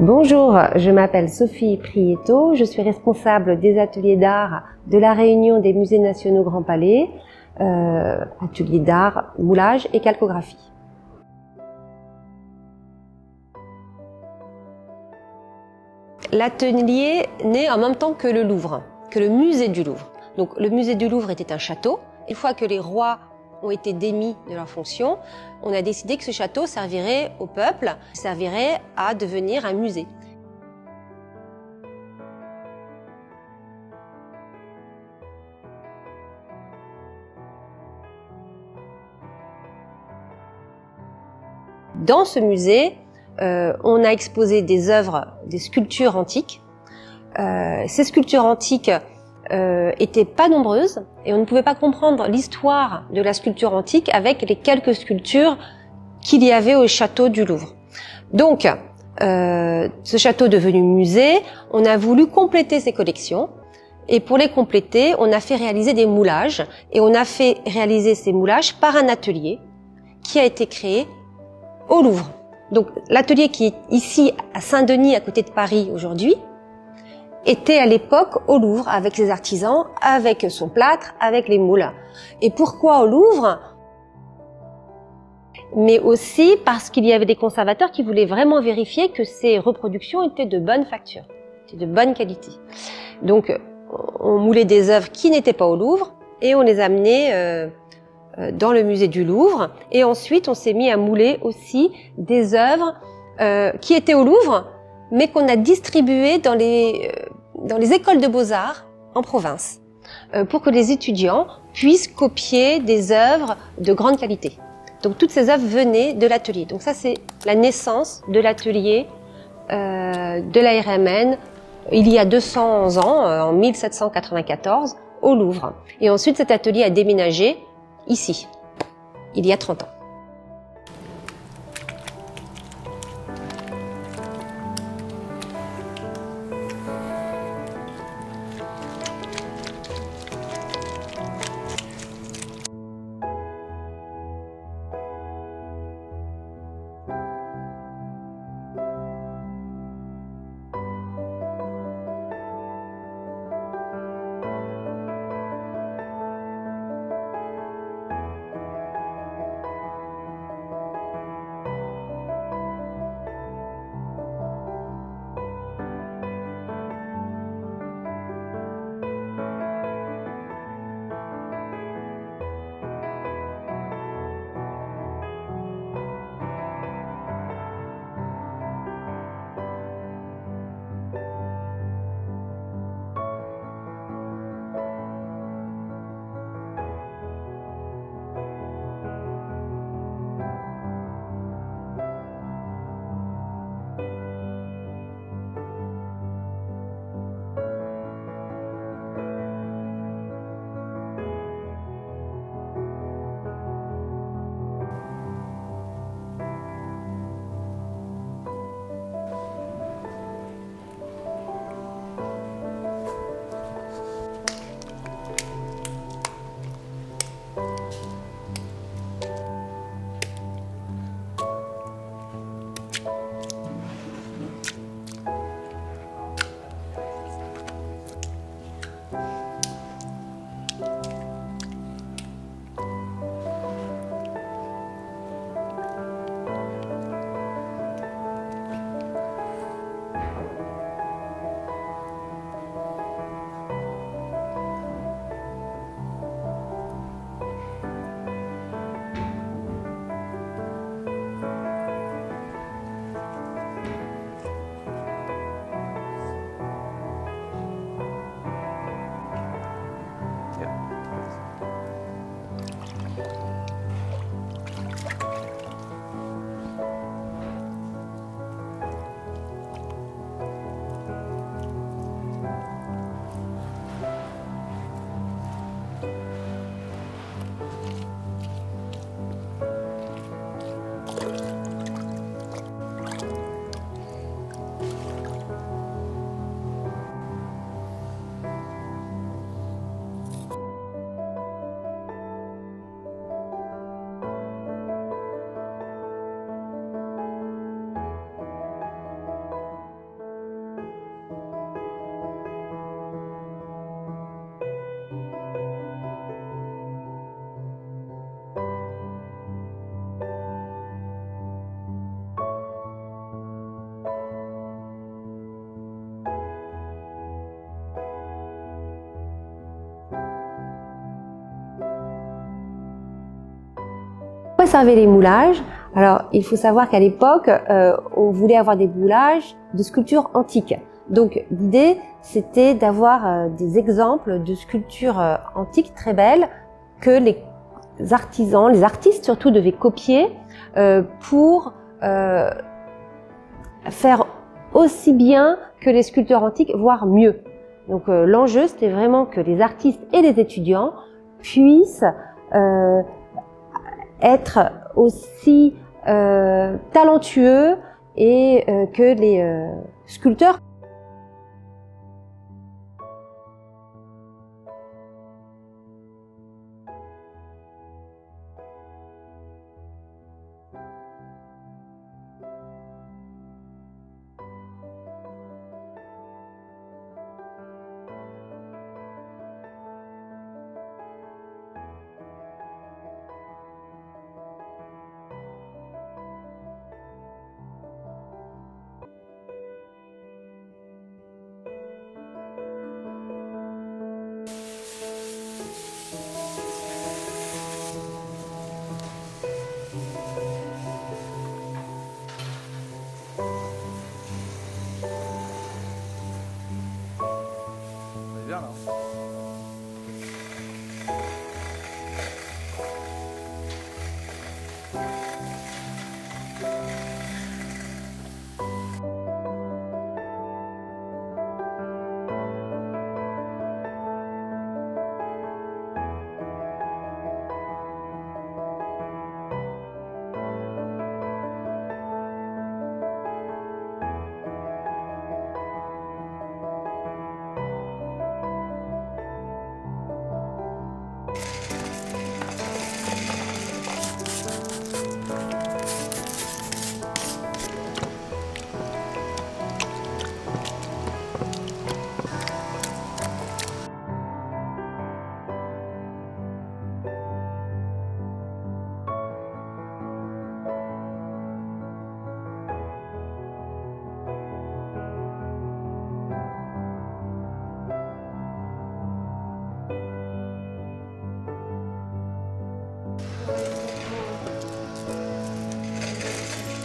Bonjour, je m'appelle Sophie Prieto, je suis responsable des ateliers d'art de la Réunion des Musées Nationaux Grand Palais, ateliers d'art, moulage et calcographie. L'atelier naît en même temps que le Louvre, que le musée du Louvre. Donc le musée du Louvre était un château. Une fois que les rois ont été démis de leur fonction, on a décidé que ce château servirait au peuple, servirait à devenir un musée. Dans ce musée, on a exposé des œuvres, des sculptures antiques. Ces sculptures antiques étaient pas nombreuses et on ne pouvait pas comprendre l'histoire de la sculpture antique avec les quelques sculptures qu'il y avait au château du Louvre. Donc, ce château devenu musée, on a voulu compléter ces collections et pour les compléter, on a fait réaliser des moulages et on a fait réaliser ces moulages par un atelier qui a été créé au Louvre. Donc, l'atelier qui est ici à Saint-Denis, à côté de Paris aujourd'hui, était à l'époque au Louvre, avec ses artisans, avec son plâtre, avec les moules. Et pourquoi au Louvre? Mais aussi parce qu'il y avait des conservateurs qui voulaient vraiment vérifier que ces reproductions étaient de bonne facture, étaient de bonne qualité. Donc, on moulait des œuvres qui n'étaient pas au Louvre et on les amenait dans le musée du Louvre. Et ensuite, on s'est mis à mouler aussi des œuvres qui étaient au Louvre, mais qu'on a distribuées dans les écoles de beaux-arts en province, pour que les étudiants puissent copier des œuvres de grande qualité. Donc toutes ces œuvres venaient de l'atelier. Donc ça, c'est la naissance de l'atelier de la RMN il y a 200 ans, en 1794, au Louvre. Et ensuite, cet atelier a déménagé ici, il y a 30 ans. conserver les moulages, alors il faut savoir qu'à l'époque, on voulait avoir des moulages de sculptures antiques. Donc l'idée, c'était d'avoir des exemples de sculptures antiques très belles que les artisans, les artistes surtout, devaient copier pour faire aussi bien que les sculpteurs antiques, voire mieux. Donc l'enjeu, c'était vraiment que les artistes et les étudiants puissent être aussi talentueux et que les sculpteurs. Bien, là.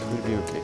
Will be okay.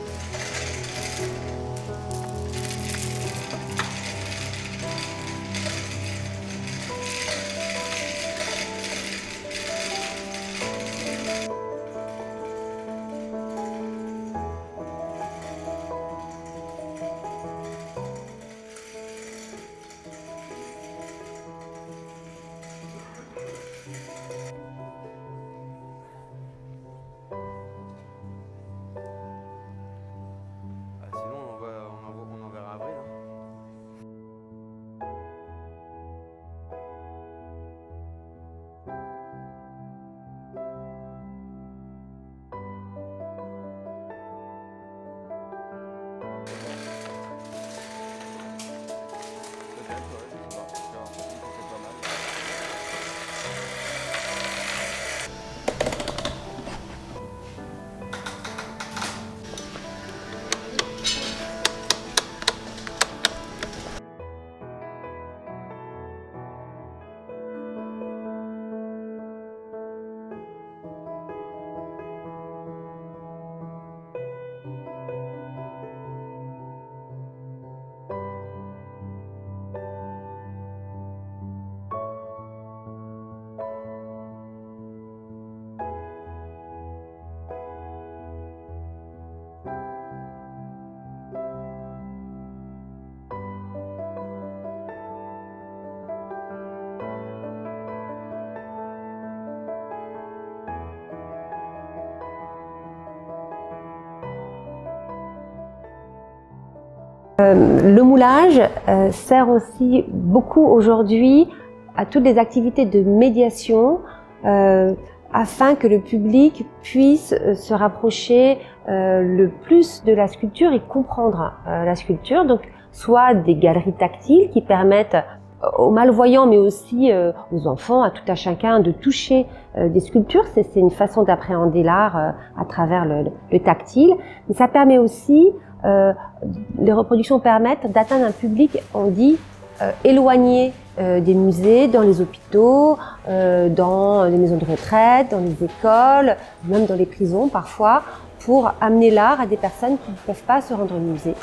Le moulage sert aussi beaucoup aujourd'hui à toutes les activités de médiation afin que le public puisse se rapprocher le plus de la sculpture et comprendre la sculpture. Donc, soit des galeries tactiles qui permettent aux malvoyants, mais aussi aux enfants, à tout à chacun, de toucher des sculptures. C'est une façon d'appréhender l'art à travers le tactile. Mais ça permet aussi, les reproductions permettent d'atteindre un public, on dit, éloigné des musées, dans les hôpitaux, dans les maisons de retraite, dans les écoles, même dans les prisons parfois, pour amener l'art à des personnes qui ne peuvent pas se rendre au musée.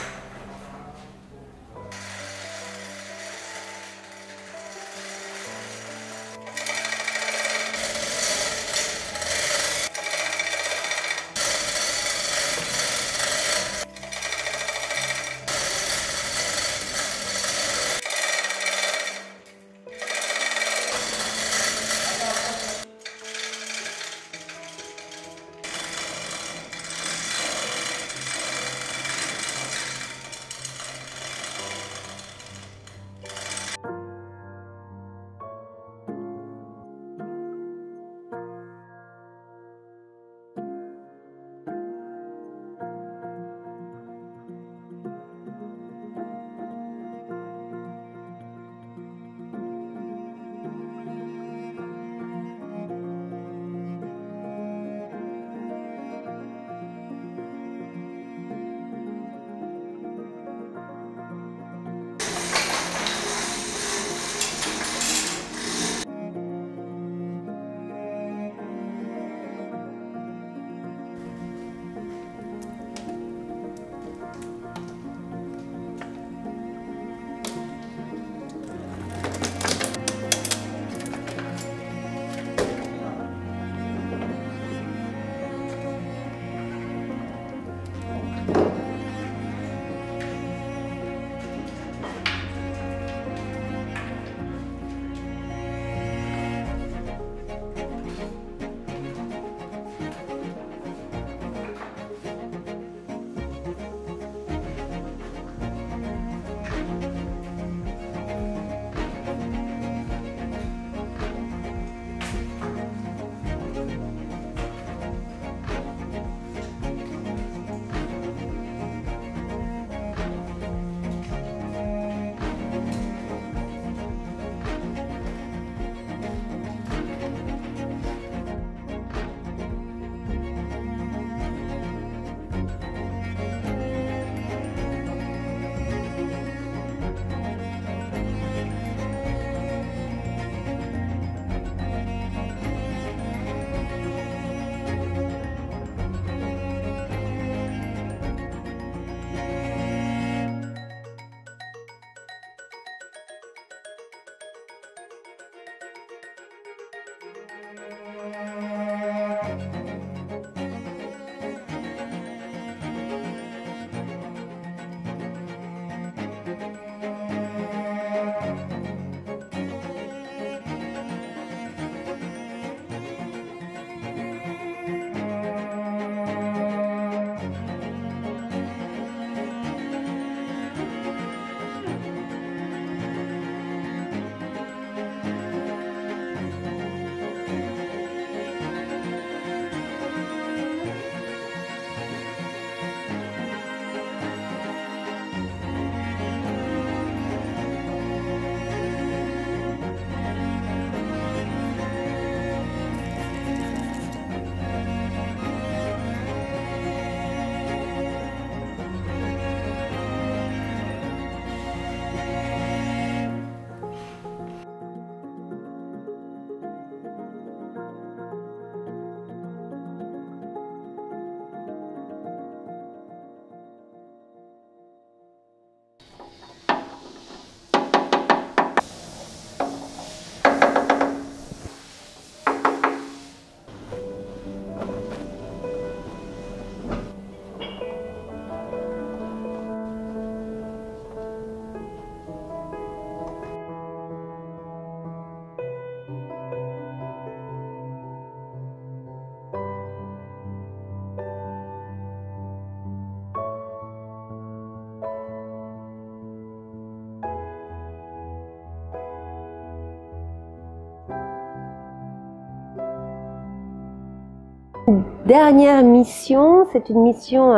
Dernière mission, c'est une mission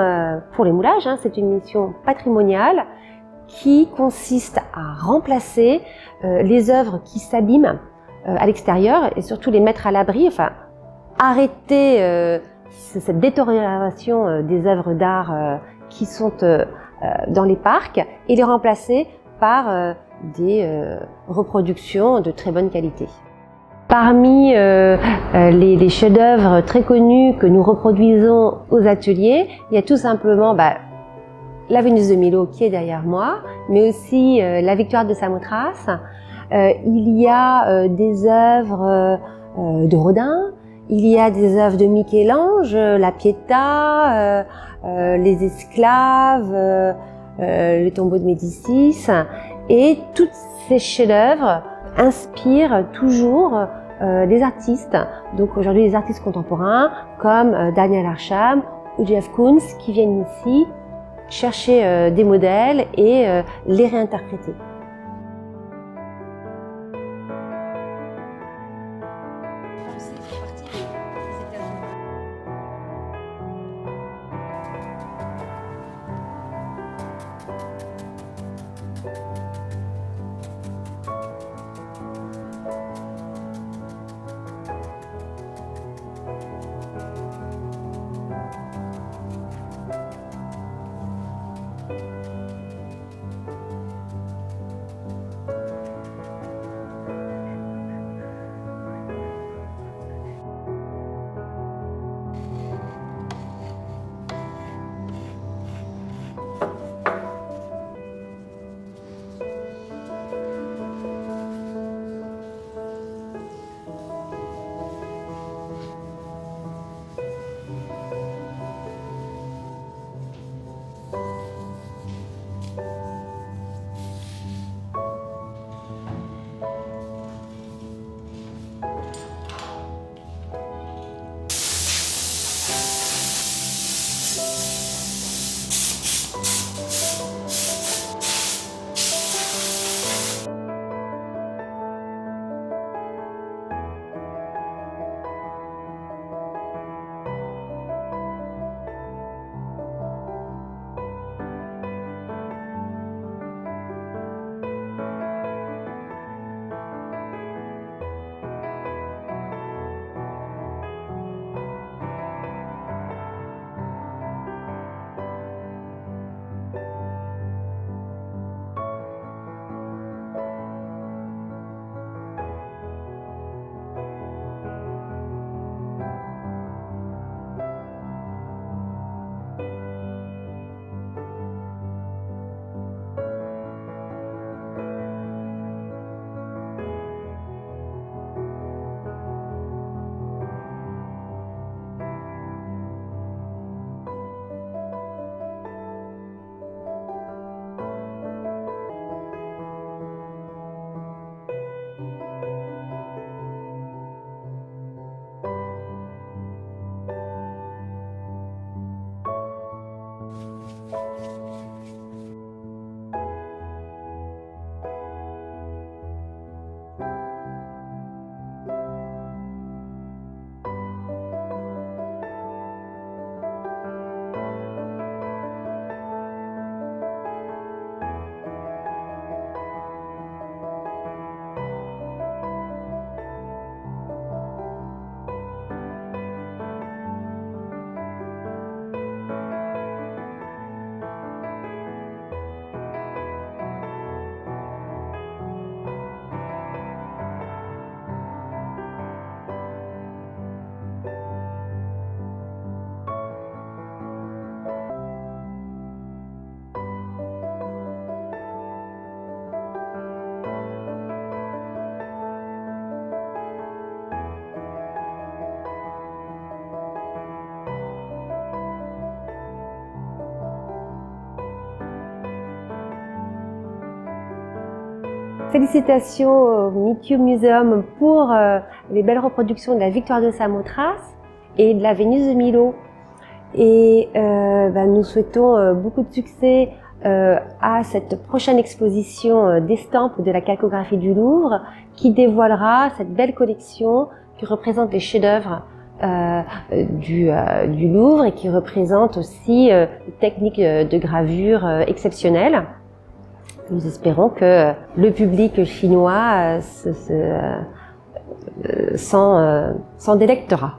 pour les moulages, hein, c'est une mission patrimoniale qui consiste à remplacer les œuvres qui s'abîment à l'extérieur et surtout les mettre à l'abri, enfin arrêter cette détérioration des œuvres d'art qui sont dans les parcs et les remplacer par des reproductions de très bonne qualité. Parmi les chefs-d'œuvre très connus que nous reproduisons aux ateliers, il y a tout simplement la Vénus de Milo qui est derrière moi, mais aussi la Victoire de Samothrace. Il y a des œuvres de Rodin, il y a des œuvres de Michel-Ange, la Pietà, les esclaves, le tombeau de Médicis, et tous ces chefs-d'œuvre inspirent toujours des artistes. Donc aujourd'hui des artistes contemporains comme Daniel Arsham ou Jeff Koons qui viennent ici chercher des modèles et les réinterpréter. Félicitations au MeetCube Museum pour les belles reproductions de la Victoire de Samothrace et de la Vénus de Milo. Et nous souhaitons beaucoup de succès à cette prochaine exposition d'estampes de la calcographie du Louvre qui dévoilera cette belle collection qui représente les chefs-d'œuvre du Louvre et qui représente aussi une technique de gravure exceptionnelle. Nous espérons que le public chinois s'en délectera.